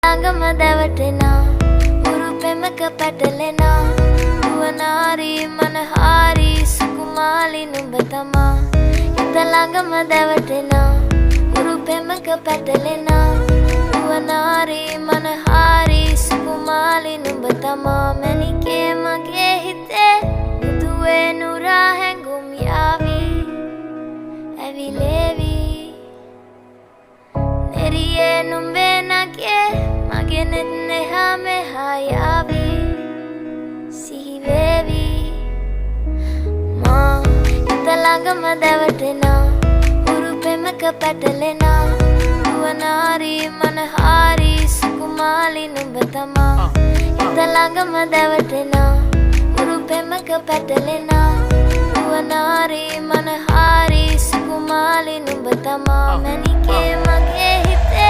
ළඟම දැවටෙනා උරුපෙමක පැටලෙනා නුවනාරි මනහාරි සුකුමාලි නුඹ තමා හිත ළඟම දැවටෙනා උරුපෙමක පැටලෙනා නුවනාරි මනහාරි සුකුමාලි නුඹ තමා මැණිකේ මගේ හිතේ මුදුවේ නුරා හැඟුම් යාවි ඇවිලේවි නෙරියේ නුඹේ නගේ මගේ නෙත් neha meha yavi sihivevi ma හිත ළඟම දැවටෙනා උරුපෙමක පැටලෙනා නුවනාරි මනහාරි සුකුමාලි නුඹ තමා හිත ළඟම දැවටෙනා උරුපෙමක පැටලෙනා නුවනාරි මනහාරි සුකුමාලි නුඹ තමා මැණිකේ මගේ හිතේ